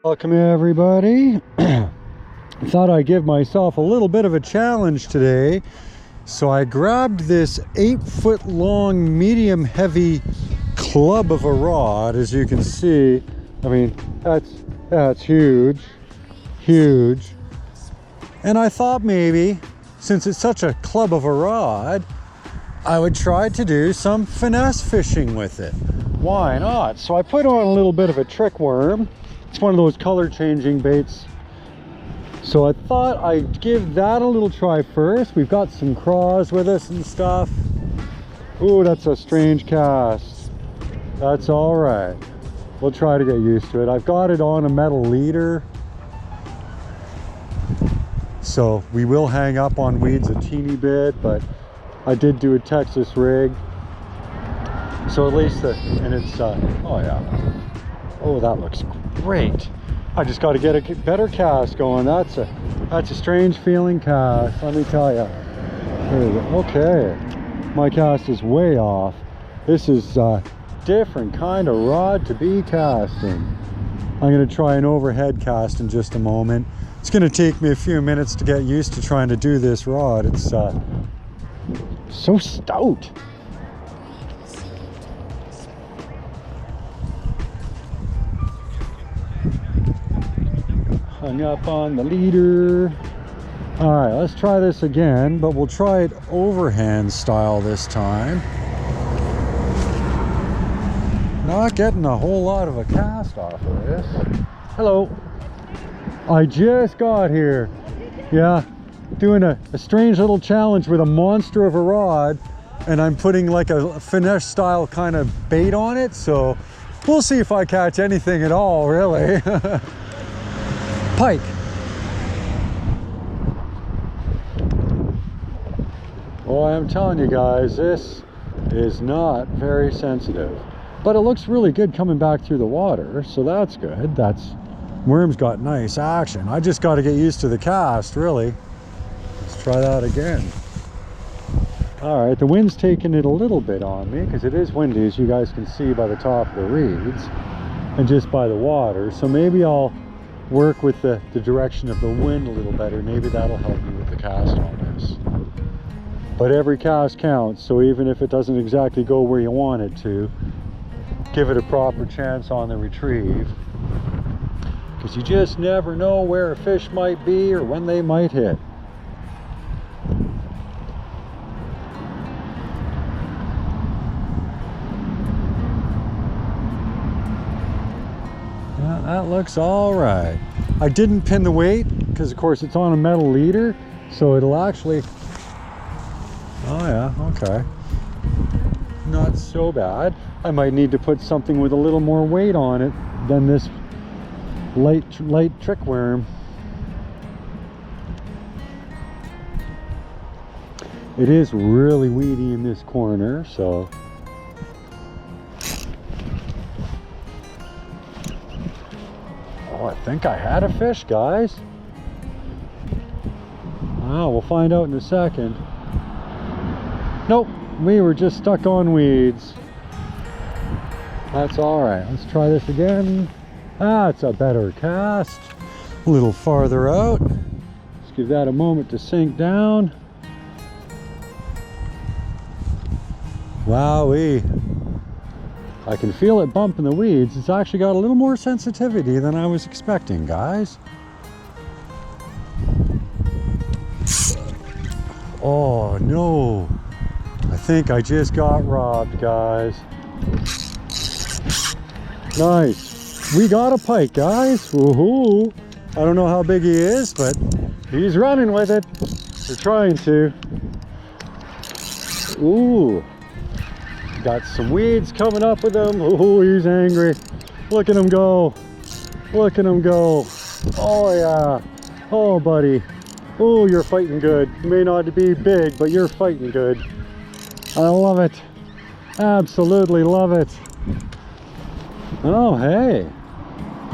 Welcome everybody. Thought I'd give myself a little bit of a challenge today. So I grabbed this 8-foot long medium heavy club of a rod. As you can see, I mean, that's huge. And I thought maybe, since it's such a club of a rod, I would try to do some finesse fishing with it. Why not? So I put on a little bit of a trick worm. It's one of those color changing baits. So I thought I'd give that a little try first. We've got some craws with us and stuff. Ooh, that's a strange cast. That's all right. We'll try to get used to it. I've got it on a metal leader. So we will hang up on weeds a teeny bit, but I did do a Texas rig. So at least oh yeah. Oh, that looks great. I just got to get a better cast going. That's a strange feeling cast, let me tell you. There we go. Okay, my cast is way off. This is a different kind of rod to be casting. I'm going to try an overhead cast in just a moment. It's going to take me a few minutes to get used to trying to do this rod. It's so stout. Hung up on the leader. All right, let's try this again, but we'll try it overhand style this time. Not getting a whole lot of a cast off of this. Hello. I just got here. Yeah, doing a strange little challenge with a monster of a rod, and I'm putting like a finesse style kind of bait on it, so we'll see if I catch anything at all, really. Pike. Oh, I'm telling you guys, this is not very sensitive, but it looks really good coming back through the water, so that's good. Worm's got nice action. I just got to get used to the cast, really. Let's try that again. All right, the wind's taking it a little bit on me because it is windy, as you guys can see by the top of the reeds and just by the water. So maybe I'll work with the direction of the wind a little better. Maybe that'll help me with the cast on this. But every cast counts, so even if it doesn't exactly go where you want it to, give it a proper chance on the retrieve. Because you just never know where a fish might be or when they might hit. Yeah, that looks all right. I didn't pin the weight because of course it's on a metal leader, so it'll actually, oh yeah, okay, not so bad. I might need to put something with a little more weight on it than this light trick worm. It is really weedy in this corner, so oh, I think I had a fish, guys. Oh, we'll find out in a second. Nope, we were just stuck on weeds. That's all right. Let's try this again. That's a better cast. A little farther out. Let's give that a moment to sink down. Wowee. I can feel it bumping the weeds. It's actually got a little more sensitivity than I was expecting, guys. Oh no. I think I just got robbed, guys. Nice. We got a pike, guys. Woohoo. I don't know how big he is, but he's running with it. We're trying to. Ooh. Got some weeds coming up with him. Ooh, he's angry. Look at him go. Look at him go. Oh yeah. Oh buddy. Oh, you're fighting good. You may not be big, but you're fighting good. I love it. Absolutely love it. Oh, hey.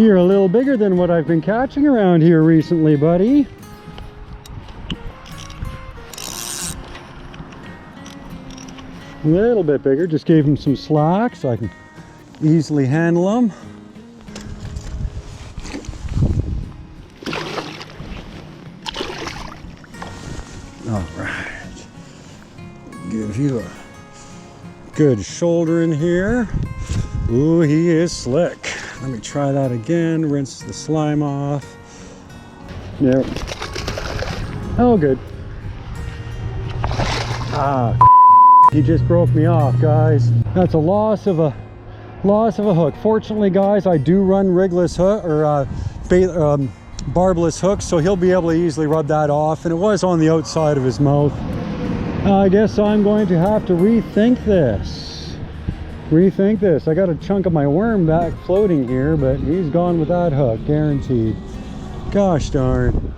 You're a little bigger than what I've been catching around here recently, buddy. A little bit bigger. Just gave him some slack so I can easily handle them. you a good shoulder in here. Ooh, he is slick. Let me try that again. Rinse the slime off. There. Oh, good. Ah, he just broke me off, guys. That's a loss of a hook. Fortunately, guys, I do run rigless hook or barbless hooks, so he'll be able to easily rub that off. And it was on the outside of his mouth. I guess I'm going to have to rethink this. I got a chunk of my worm back floating here, but he's gone with that hook, guaranteed. Gosh darn.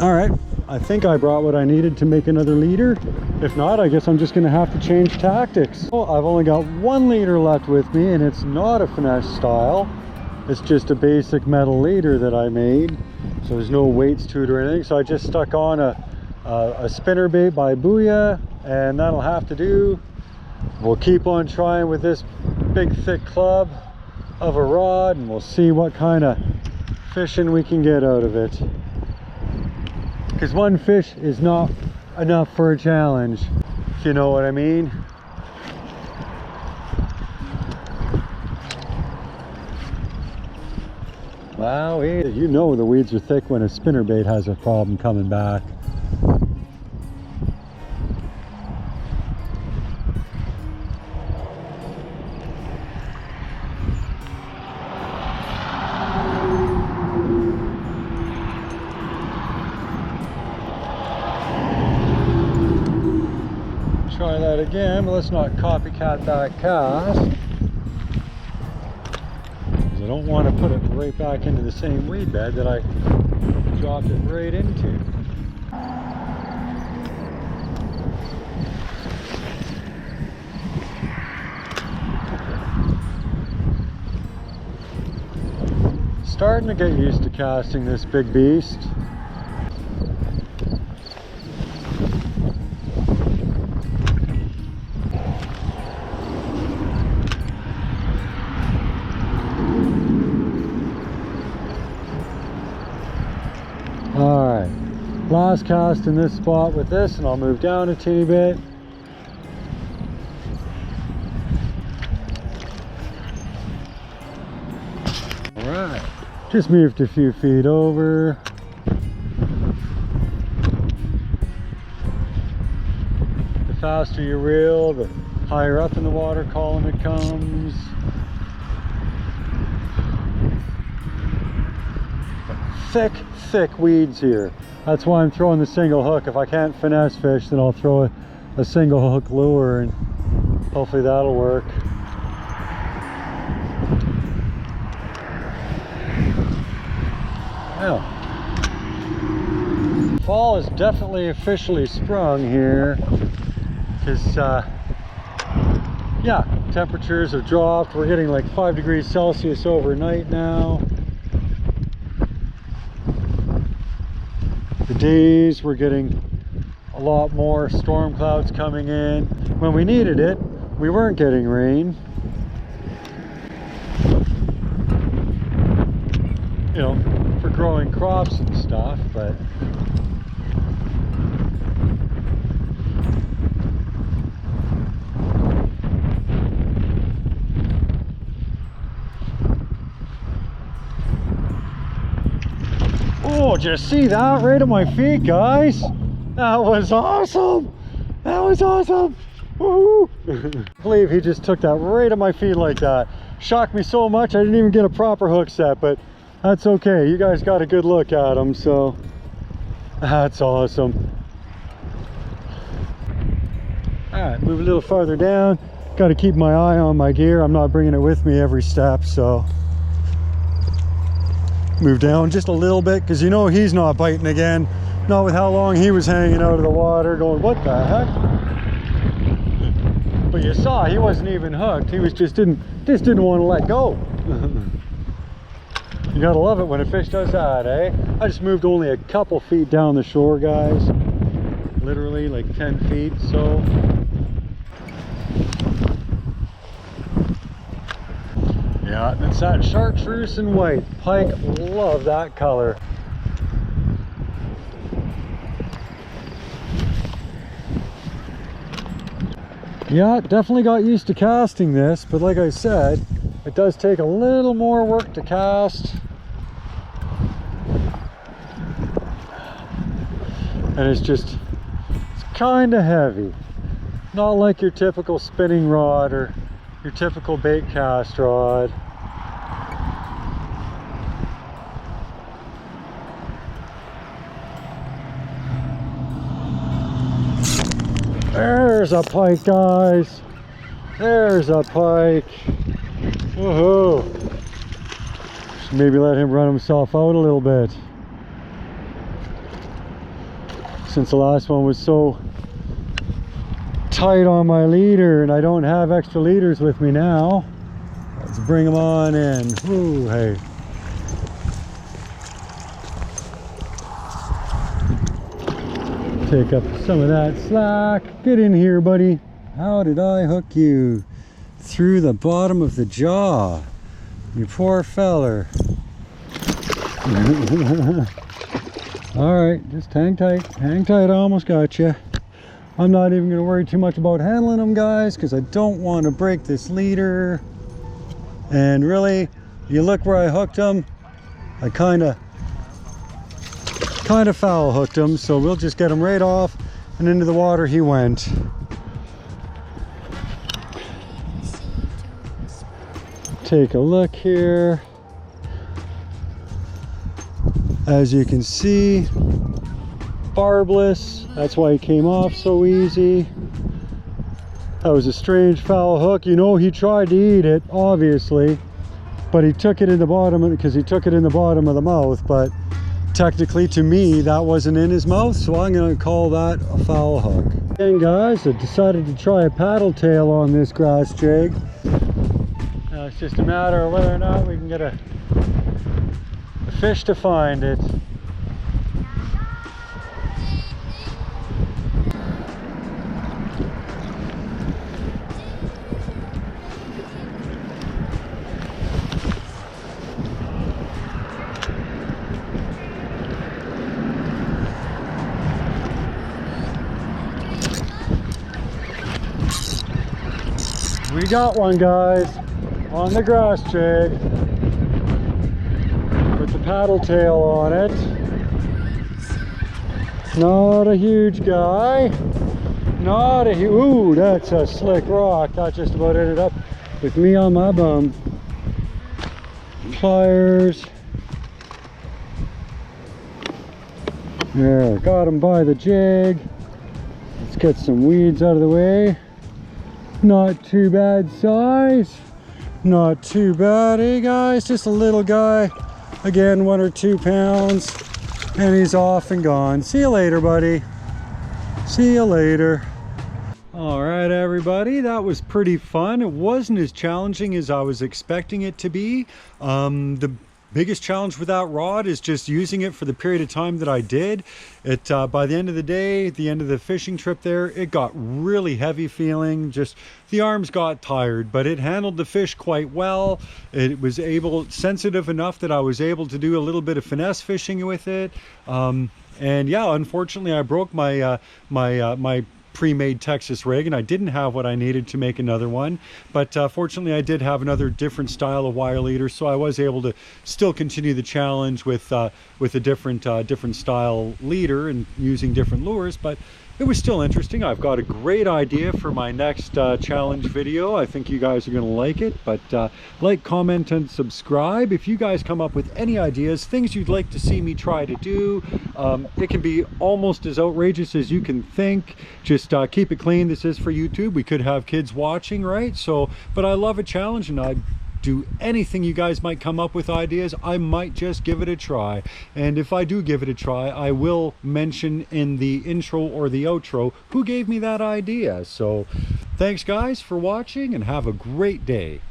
All right, I think I brought what I needed to make another leader. If not, I guess I'm just gonna have to change tactics. Well, I've only got one leader left with me, and it's not a finesse style. It's just a basic metal leader that I made. So there's no weights to it or anything. So I just stuck on a spinnerbait by Booyah, and that'll have to do. We'll keep on trying with this big thick club of a rod, and we'll see what kind of fishing we can get out of it. Because one fish is not enough for a challenge, if you know what I mean. Wow, you know the weeds are thick when a spinnerbait has a problem coming back. Try that again, but let's not copycat that cast. I don't want to put it right back into the same weed bed that I dropped it right into. Starting to get used to casting this big beast. Alright, last cast in this spot with this, and I'll move down a teeny bit. Alright, just moved a few feet over. The faster you reel, the higher up in the water column it comes. Thick weeds here. That's why I'm throwing the single hook. If I can't finesse fish, then I'll throw a single hook lure, and hopefully that'll work. Well, fall is definitely officially sprung here, because yeah, temperatures have dropped. We're getting like 5 degrees Celsius overnight now. The days we're getting a lot more storm clouds coming in. When we needed it, we weren't getting rain. You know, for growing crops and stuff, but oh, did you see that right at my feet, guys? That was awesome! That was awesome! Woohoo! I believe he just took that right at my feet like that. Shocked me so much I didn't even get a proper hook set, but that's okay. You guys got a good look at him, so that's awesome. Alright, move a little farther down. Got to keep my eye on my gear. I'm not bringing it with me every step, so move down just a little bit, because you know he's not biting again. Not with how long he was hanging out of the water going, what the heck? But you saw he wasn't even hooked. He was just didn't want to let go. You gotta love it when a fish does that, eh? I just moved only a couple feet down the shore, guys. Literally like 10 feet, so. Yeah, it's that chartreuse and white. Pike love that color. Yeah, definitely got used to casting this, but like I said, it does take a little more work to cast. And it's kind of heavy. Not like your typical spinning rod or your typical bait cast rod. There's a pike, guys. There's a pike. Woohoo. Should maybe let him run himself out a little bit, since the last one was so tight on my leader and I don't have extra leaders with me now. Let's bring him on in. Ooh, hey. Take up some of that slack. Get in here, buddy. How did I hook you? Through the bottom of the jaw. You poor feller. Alright, just hang tight. Hang tight, I almost got you. I'm not even going to worry too much about handling them, guys, because I don't want to break this leader. And really, you look where I hooked them. I kind of foul hooked him, so we'll just get him right off and into the water he went. Take a look here. As you can see, barbless. That's why he came off so easy. That was a strange foul hook. You know, he tried to eat it, obviously, but he took it in the bottom because he took it in the bottom of the mouth. But technically, to me, that wasn't in his mouth, so I'm going to call that a foul hook. And guys, I decided to try a paddle tail on this grass jig. Now it's just a matter of whether or not we can get a fish to find it. We got one, guys, on the grass jig with the paddle tail on it. Not a huge guy. Not a huge, ooh, that's a slick rock. That just about ended up with me on my bum. Pliers. There, got him by the jig. Let's get some weeds out of the way. Not too bad size. Not too bad, eh guys? Just a little guy. Again, 1 or 2 pounds. And he's off and gone. See you later, buddy. See you later. All right, everybody. That was pretty fun. It wasn't as challenging as I was expecting it to be. The biggest challenge with that rod is just using it for the period of time that I did. It by the end of the day, the end of the fishing trip there, it got really heavy feeling. Just the arms got tired, but it handled the fish quite well. It was sensitive enough that I was able to do a little bit of finesse fishing with it. And yeah, unfortunately, I broke my my pre-made Texas rig, and I didn't have what I needed to make another one, but fortunately I did have another different style of wire leader, so I was able to still continue the challenge with a different style leader and using different lures. But it was still interesting. I've got a great idea for my next challenge video. I think you guys are going to like it, but like, comment, and subscribe. If you guys come up with any ideas, things you'd like to see me try to do, it can be almost as outrageous as you can think. Just keep it clean. This is for YouTube. We could have kids watching, right? So, but I love a challenge, and I do anything you guys might come up with ideas. I might just give it a try, and if I do give it a try, I will mention in the intro or the outro who gave me that idea. So thanks guys for watching, and have a great day.